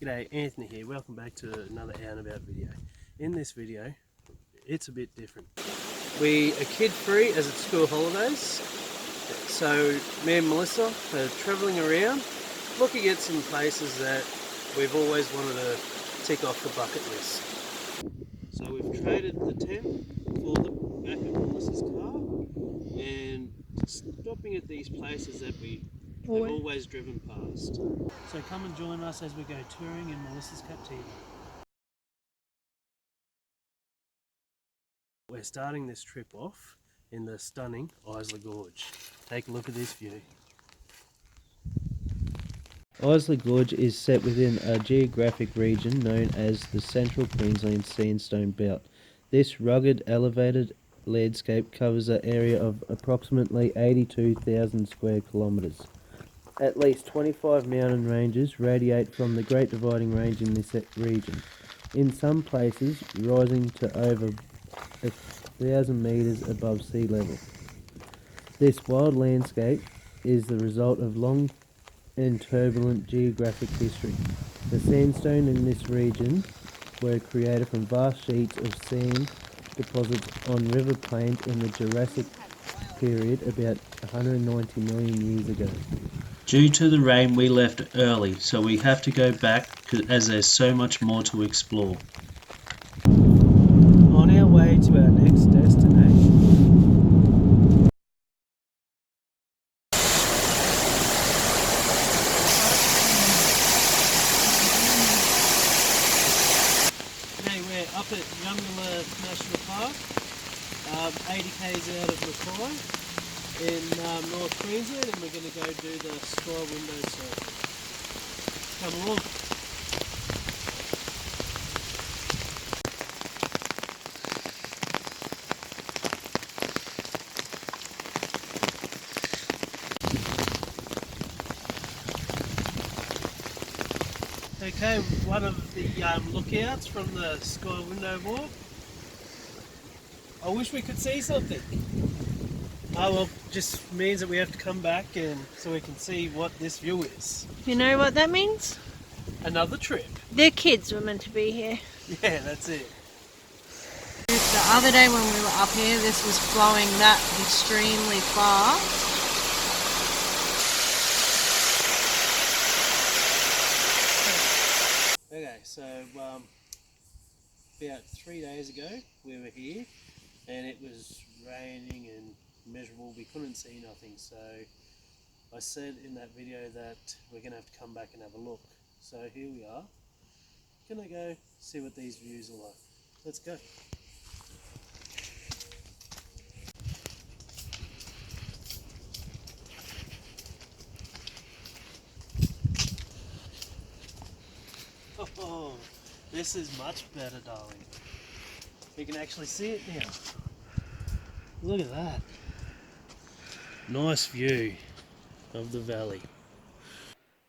G'day, Anthony here. Welcome back to another Out and About video. In this video, it's a bit different. We are kid-free as it's school holidays, so me and Melissa are travelling around looking at some places that we've always wanted to tick off the bucket list. So we've traded the tent for the back of Melissa's car and stopping at these places that we have always driven past. So come and join us as we go touring in Melissa's Captiva. We're starting this trip off in the stunning Islay Gorge. Take a look at this view. Islay Gorge is set within a geographic region known as the Central Queensland Sandstone Belt. This rugged, elevated landscape covers an area of approximately 82,000 square kilometres. At least 25 mountain ranges radiate from the Great Dividing Range in this region, in some places rising to over 1,000 metres above sea level. This wild landscape is the result of long and turbulent geographic history. The sandstone in this region were created from vast sheets of sand deposits on river plains in the Jurassic period about 190 million years ago. Due to the rain we left early, so we have to go back as there's so much more to explore. On our way to our next destination. Okay, we're up at Yumula National Park, 80 k's out of Mackay in North Queensland, and we're going to go do the sky window surfing. Come along. Okay, one of the lookouts from the sky window walk. I wish we could see something. Oh well, just means that we have to come back and so we can see what this view is. You know what that means? Another trip. Their kids were meant to be here. Yeah, that's it. The other day when we were up here, this was flowing that extremely far. Okay, so about 3 days ago we were here and it was raining and miserable. We couldn't see nothing, so I said in that video that we're going to have to come back and have a look. So here we are. Gonna go see what these views are like. Let's go. Oh, this is much better, darling. You can actually see it now. Look at that. Nice view of the valley.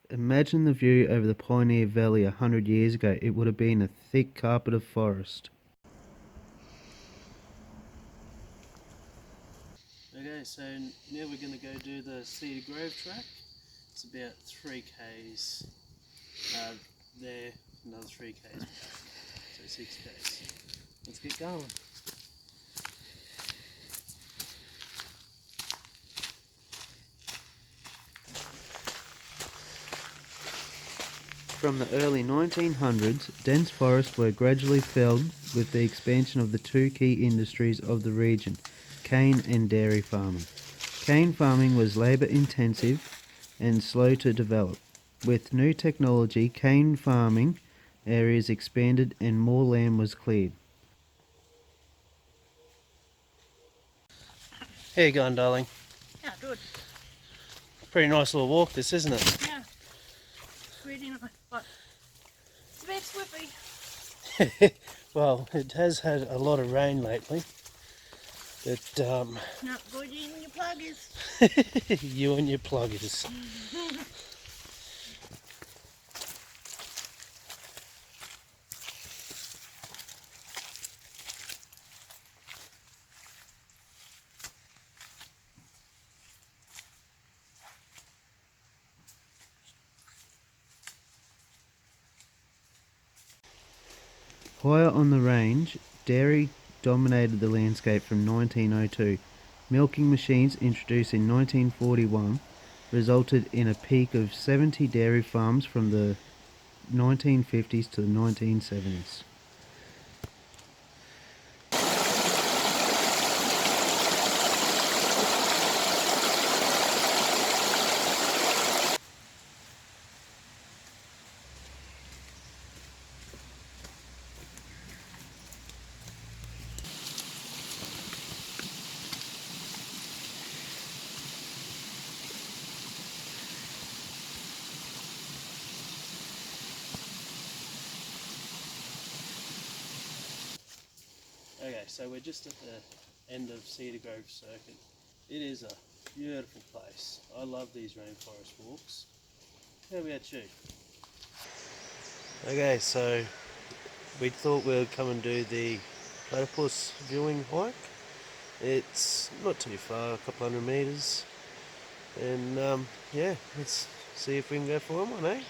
Imagine the view over the Pioneer Valley 100 years ago. It would have been a thick carpet of forest. Okay, so now we're going to go do the Cedar Grove track. It's about 3 k's there, another 3 k's back, so 6 k's. Let's get going. From the early 1900s, dense forests were gradually felled with the expansion of the two key industries of the region, cane and dairy farming. Cane farming was labour-intensive and slow to develop. With new technology, cane farming areas expanded and more land was cleared. How you going, darling? Yeah, good. Pretty nice little walk this, isn't it? Yeah. Really nice, but it's a bit slippy. Well, it has had a lot of rain lately. But Not good in your pluggers. you and your pluggers. Higher on the range, dairy dominated the landscape from 1902. Milking machines introduced in 1941 resulted in a peak of 70 dairy farms from the 1950s to the 1970s. Okay, so we're just at the end of Cedar Grove Circuit. It is a beautiful place. I love these rainforest walks. How about you? Okay, so we thought we'd come and do the platypus viewing hike. It's not too far, a couple hundred metres. And yeah, let's see if we can go for one, eh?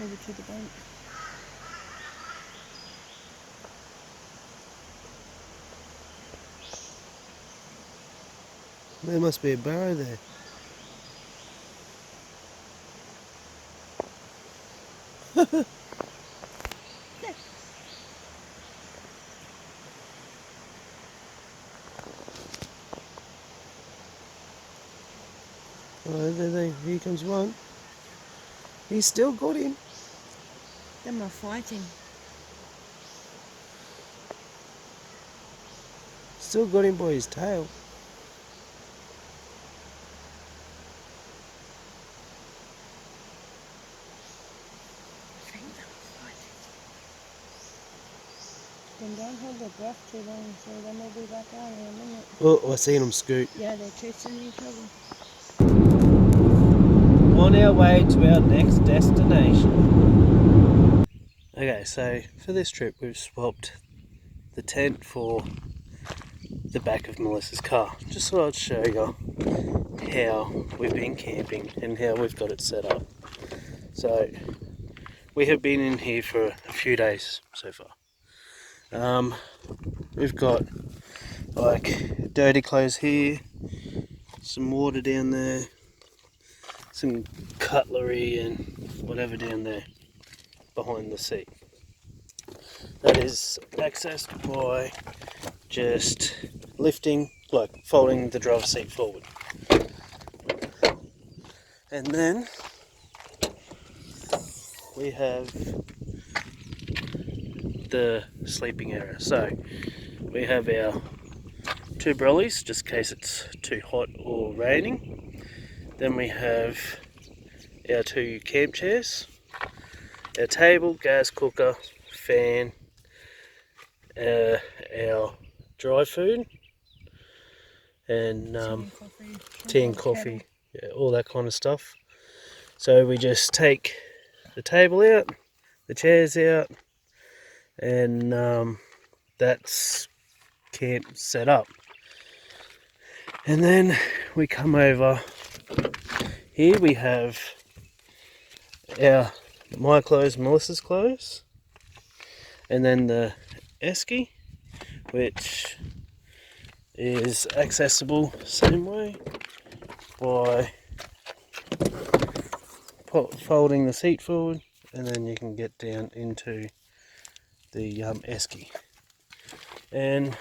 Over to the bank. There must be a barrow there. Oh, here comes one. He's still got him. Them are fighting. Still got him by his tail. Then don't hold their breath too long, so then we'll be back on in a minute. Oh, I seen him scoot. Yeah, they're chasing each other. On our way to our next destination. Okay, so for this trip we've swapped the tent for the back of Melissa's car. Just thought I'd show you how we've been camping and how we've got it set up. So we have been in here for a few days so far. We've got like dirty clothes here, some water down there, some cutlery and whatever down there behind the seat. That is accessed by just lifting, like folding the driver's seat forward. And then we have the sleeping area. So we have our two brollies, just in case it's too hot or raining. Then we have our two camp chairs, our table, gas cooker, fan, our dry food, and tea and coffee, yeah, all that kind of stuff. So we just take the table out, the chairs out, and that's camp set up. And then we come over here, we have my clothes, Melissa's clothes, and then the esky, which is accessible same way by folding the seat forward, and then you can get down into the esky. And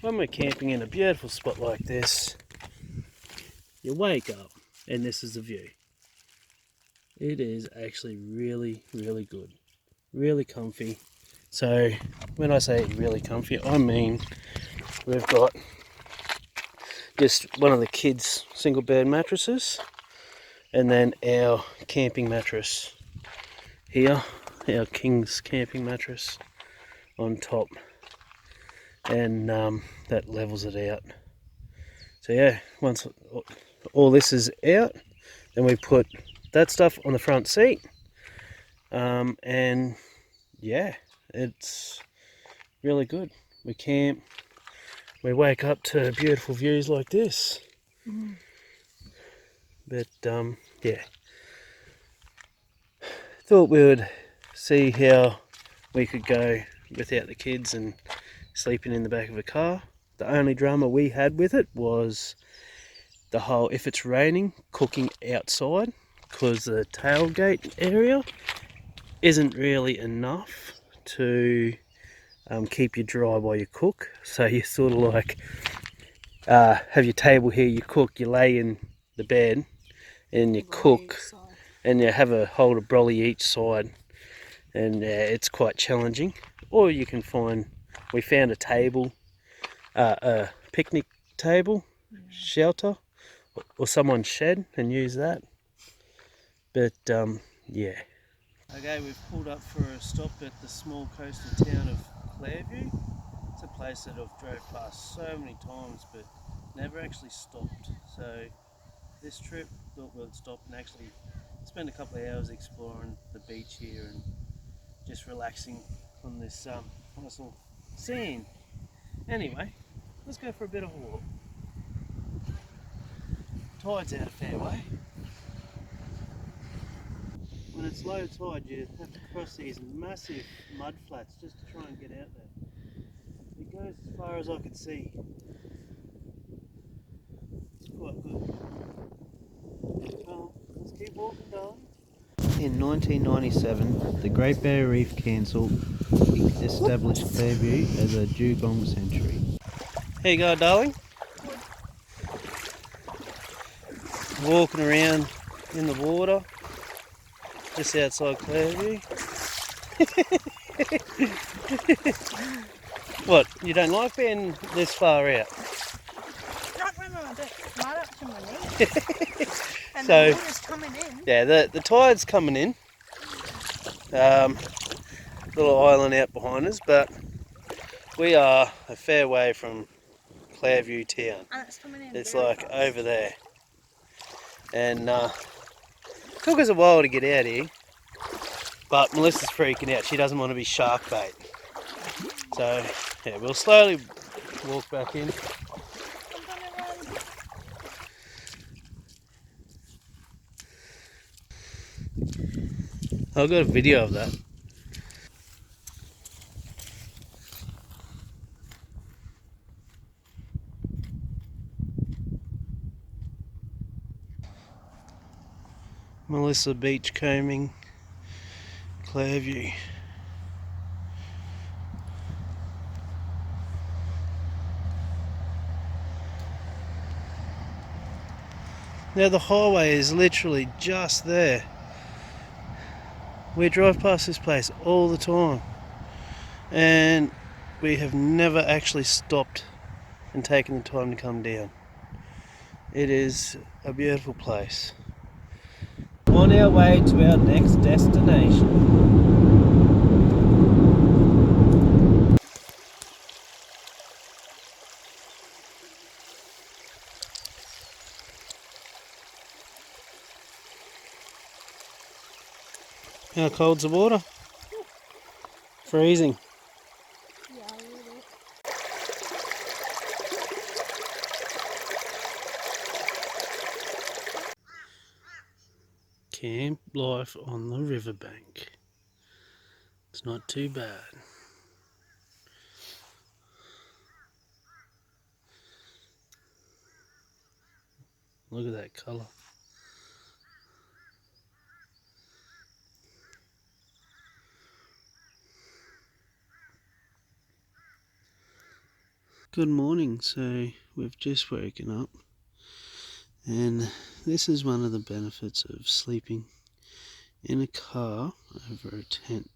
when we're camping in a beautiful spot like this, you wake up and this is the view. It is actually really, really good, really comfy. So when I say really comfy, I mean we've got just one of the kids' single bed mattresses, and then our camping mattress here, our king's camping mattress on top, and that levels it out. So yeah, once all this is out, then we put that stuff on the front seat, and yeah, it's really good. We camp, we wake up to beautiful views like this. But yeah, thought we would see how we could go without the kids and sleeping in the back of a car. The only drama we had with it was the whole, if it's raining, cooking outside, because the tailgate area isn't really enough to keep you dry while you cook. So you sort of like have your table here, you cook, you lay in the bed and you cook, and you have a hold of brolly each side, and it's quite challenging. Or you can find, we found a table, a picnic table, shelter, or someone's shed, and use that. But yeah. Okay, we've pulled up for a stop at the small coastal town of Clairview. It's a place that I've drove past so many times but never actually stopped. So this trip, thought we'd stop and actually spend a couple of hours exploring the beach here and just relaxing on this nice little sand. Anyway, let's go for a bit of a walk. Tide's out a fair way. When it's low tide, you have to cross these massive mud flats just to try and get out there. It goes as far as I could see. It's quite good. Well, let's keep walking, darling. In 1997, the Great Barrier Reef Council established Clairview as a dugong sanctuary. Here you go, darling. Walking around in the water, just outside Clairview. What, you don't like being this far out? Not when I'm a bit mud up to my knees. And So, the water's coming in. Yeah, the tide's coming in. Little island out behind us, but we are a fair way from Clairview town. And it's coming in. It's very like fast. over there. And took us a while to get out here, but Melissa's freaking out. She doesn't want to be shark bait. So yeah, we'll slowly walk back in. I'm gonna run. I've got a video of that. Melissa beach combing, Clairview. Now the highway is literally just there. We drive past this place all the time, and we have never actually stopped and taken the time to come down. It is a beautiful place. On our way to our next destination. How cold's the water? Freezing. Yeah, really. Camp life on the riverbank. It's not too bad. Look at that colour. Good morning. So we've just woken up, and this is one of the benefits of sleeping in a car over a tent.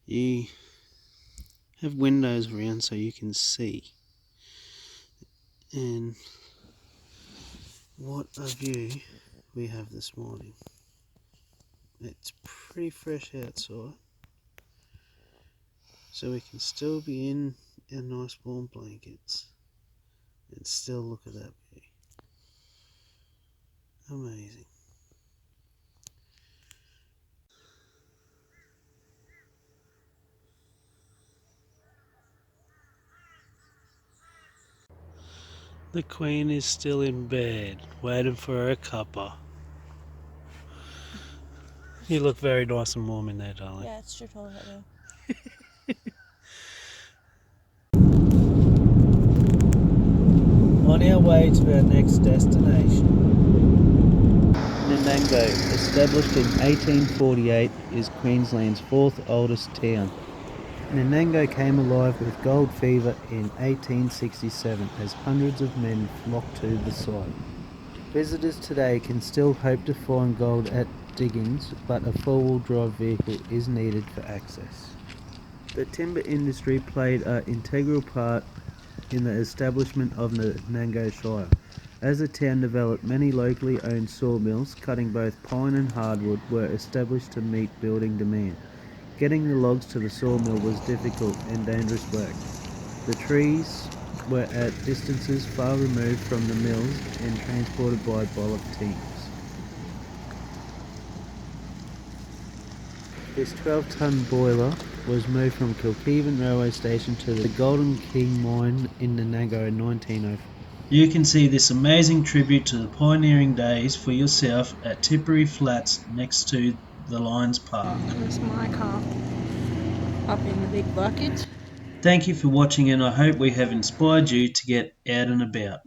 You have windows around so you can see, and what a view we have this morning. It's pretty fresh outside, so we can still be in our nice warm blankets and still look at that view. Amazing. The Queen is still in bed, waiting for her cuppa. You look very nice and warm in there, darling. Yeah, it's true toilet there. On our way to our next destination. Nanango, established in 1848, is Queensland's fourth oldest town. Nanango came alive with gold fever in 1867 as hundreds of men flocked to the site. Visitors today can still hope to find gold at diggings, but a four-wheel drive vehicle is needed for access. The timber industry played an integral part in the establishment of Nanango Shire. As the town developed, many locally owned sawmills, cutting both pine and hardwood, were established to meet building demand. Getting the logs to the sawmill was difficult and dangerous work. The trees were at distances far removed from the mills and transported by bollock teams. This 12-ton boiler was moved from Captiva railway station to the Golden King mine in Nanango in 1904. You can see this amazing tribute to the pioneering days for yourself at Tipperary Flats next to the Lions Park. There's my car up in the big bucket. Thank you for watching, and I hope we have inspired you to get out and about.